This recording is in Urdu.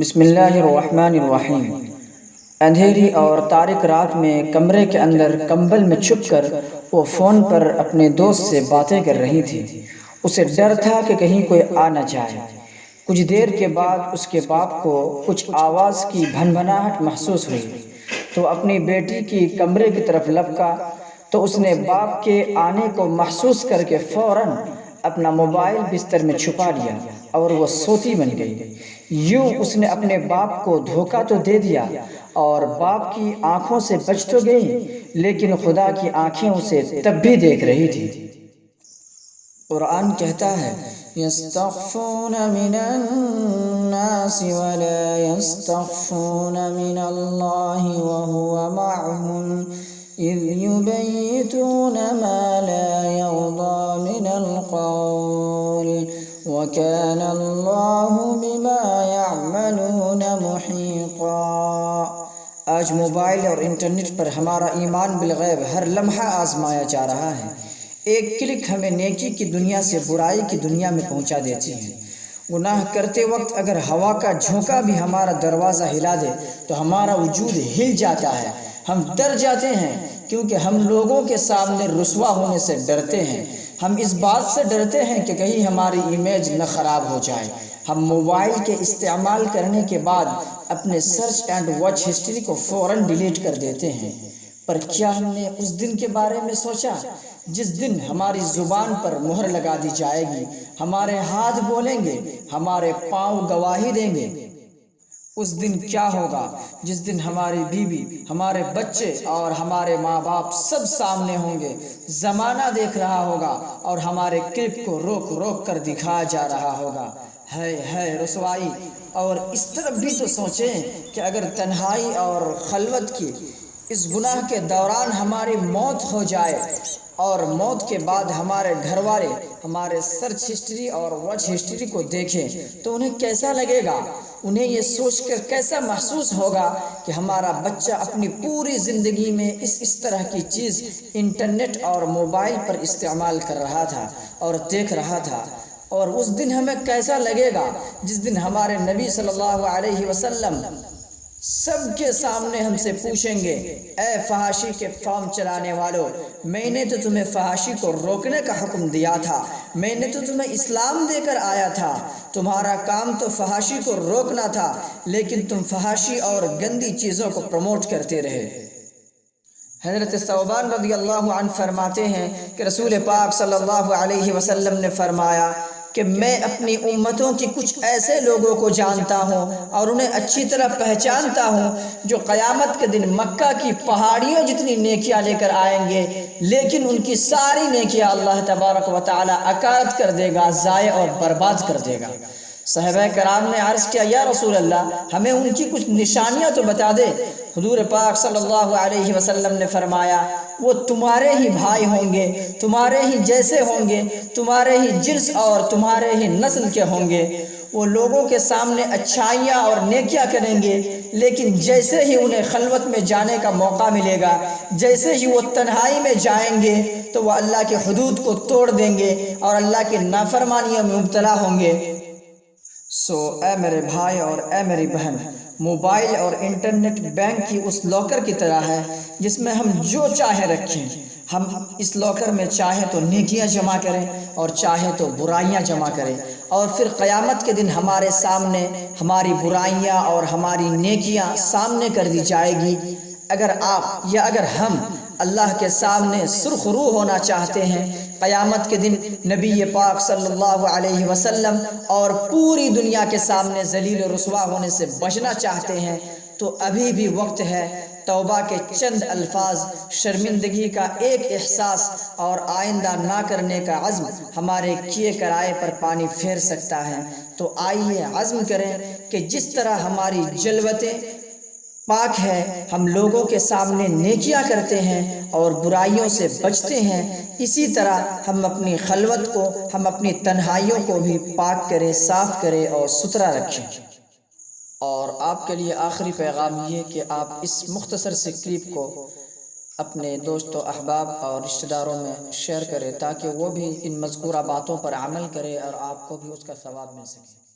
بسم اللہ الرحمن الرحیم۔ اندھیری اور تاریک رات میں کمرے کے اندر کمبل میں چھپ کر وہ فون پر اپنے دوست سے باتیں کر رہی تھی۔ اسے ڈر تھا کہ کہیں کوئی آ نہ جائے۔ کچھ دیر کے بعد اس کے باپ کو کچھ آواز کی بھنبھناہٹ محسوس ہوئی تو اپنی بیٹی کی کمرے کی طرف لپکا تو اس نے باپ کے آنے کو محسوس کر کے فوراً اپنا موبائل بستر میں چھپا لیا اور وہ سوتی بن گئی۔ یوں اس نے اپنے باپ کو دھوکہ تو دے دیا اور باپ کی آنکھوں سے بچ تو گئی، لیکن خدا کی آنکھیں اسے تب بھی دیکھ رہی تھی۔ قرآن کہتا ہے يَسْتَخْفُونَ مِنَ النَّاسِ وَلَا يَسْتَخْفُونَ مِنَ اللَّهِ وَهُوَ مَعَهُمْ إِذْ يُبَيِّتُونَ مَا لَا يَرْضَى مِنَ الْقَوْلِ وَكَانَ اللَّهُ بِمَا يَعْمَلُونَ مُحِيطًا۔ آج موبائل اور انٹرنیٹ پر ہمارا ایمان بالغیب ہر لمحہ آزمایا جا رہا ہے۔ ایک کلک ہمیں نیکی کی دنیا سے برائی کی دنیا میں پہنچا دیتی ہے۔ گناہ کرتے وقت اگر ہوا کا جھونکا بھی ہمارا دروازہ ہلا دے تو ہمارا وجود ہل جاتا ہے۔ ہم ڈر جاتے ہیں کیونکہ ہم لوگوں کے سامنے رسوا ہونے سے ڈرتے ہیں۔ ہم اس بات سے ڈرتے ہیں کہ کہیں ہماری امیج نہ خراب ہو جائے۔ ہم موبائل کے استعمال کرنے کے بعد اپنے سرچ اینڈ واچ ہسٹری کو فوراً ڈیلیٹ کر دیتے ہیں۔ پر کیا ہم نے اس دن کے بارے میں سوچا جس دن ہماری زبان پر مہر لگا دی جائے گی، ہمارے ہاتھ بولیں گے، ہمارے پاؤں گواہی دیں گے؟ اس دن کیا ہوگا جس دن ہماری بیوی، ہمارے بچے اور ہمارے ماں باپ سب سامنے ہوں گے، زمانہ دیکھ رہا ہوگا اور ہمارے کلپ کو روک روک کر دکھایا جا رہا ہوگا۔ ہے رسوائی۔ اور اس طرف بھی تو سوچیں کہ اگر تنہائی اور خلوت کی اس گناہ کے دوران ہماری موت ہو جائے اور موت کے بعد ہمارے گھر والے ہمارے سرچ ہسٹری اور واچ ہسٹری کو دیکھیں تو انہیں کیسا لگے گا؟ انہیں یہ سوچ کر کیسا محسوس ہوگا کہ ہمارا بچہ اپنی پوری زندگی میں اس طرح کی چیز انٹرنیٹ اور موبائل پر استعمال کر رہا تھا اور دیکھ رہا تھا؟ اور اس دن ہمیں کیسا لگے گا جس دن ہمارے نبی صلی اللہ علیہ وسلم سب کے سامنے ہم سے پوچھیں گے، اے فحاشی کے فارم چلانے والوں، میں نے تو تمہیں فحاشی کو روکنے کا حکم دیا تھا، میں نے تو تمہیں اسلام دے کر آیا تھا، تمہارا کام تو فحاشی کو روکنا تھا، لیکن تم فحاشی اور گندی چیزوں کو پروموٹ کرتے رہے۔ حضرت ثوبان رضی اللہ عنہ فرماتے ہیں کہ رسول پاک صلی اللہ علیہ وسلم نے فرمایا کہ میں اپنی امتوں کی کچھ ایسے لوگوں کو جانتا ہوں اور انہیں اچھی طرح پہچانتا ہوں جو قیامت کے دن مکہ کی پہاڑیوں جتنی نیکیاں لے کر آئیں گے، لیکن ان کی ساری نیکیاں اللہ تبارک و تعالی اکارت کر دے گا، ضائع اور برباد کر دے گا۔ صحابہ کرام نے عرض کیا، یا رسول اللہ، ہمیں ان کی کچھ نشانیاں تو بتا دے۔ حضور پاک صلی اللہ علیہ وسلم نے فرمایا، وہ تمہارے ہی بھائی ہوں گے، تمہارے ہی جیسے ہوں گے، تمہارے ہی جنس اور تمہارے ہی نسل کے ہوں گے۔ وہ لوگوں کے سامنے اچھائیاں اور نیکیاں کریں گے، لیکن جیسے ہی انہیں خلوت میں جانے کا موقع ملے گا، جیسے ہی وہ تنہائی میں جائیں گے تو وہ اللہ کے حدود کو توڑ دیں گے اور اللہ کی نافرمانیوں میں مبتلا ہوں گے۔ اے میرے بھائی اور اے میری بہن، موبائل اور انٹرنیٹ بینک کی اس لاکر کی طرح ہے جس میں ہم جو چاہے رکھیں۔ ہم اس لاکر میں چاہے تو نیکیاں جمع کریں اور چاہے تو برائیاں جمع کریں، اور پھر قیامت کے دن ہمارے سامنے ہماری برائیاں اور ہماری نیکیاں سامنے کر دی جائے گی۔ اگر آپ یا اگر ہم اللہ کے سامنے سرخ روح ہونا چاہتے ہیں، قیامت کے دن نبی پاک صلی اللہ علیہ وسلم اور پوری دنیا کے سامنے ذلیل و رسوا ہونے سے بچنا چاہتے ہیں، تو ابھی بھی وقت ہے۔ توبہ کے چند الفاظ، شرمندگی کا ایک احساس اور آئندہ نہ کرنے کا عزم ہمارے کیے کرائے پر پانی پھیر سکتا ہے۔ تو آئیے عزم کریں کہ جس طرح ہماری جلوتیں پاک ہے، ہم لوگوں کے سامنے نیکیاں کرتے ہیں اور برائیوں سے بچتے ہیں، اسی طرح ہم اپنی خلوت کو، ہم اپنی تنہائیوں کو بھی پاک کریں، صاف کریں اور ستھرا رکھیں۔ اور آپ کے لیے آخری پیغام یہ کہ آپ اس مختصر سے کلپ کو اپنے دوست و احباب اور رشتہ داروں میں شیئر کریں تاکہ وہ بھی ان مذکورہ باتوں پر عمل کرے اور آپ کو بھی اس کا ثواب مل سکے۔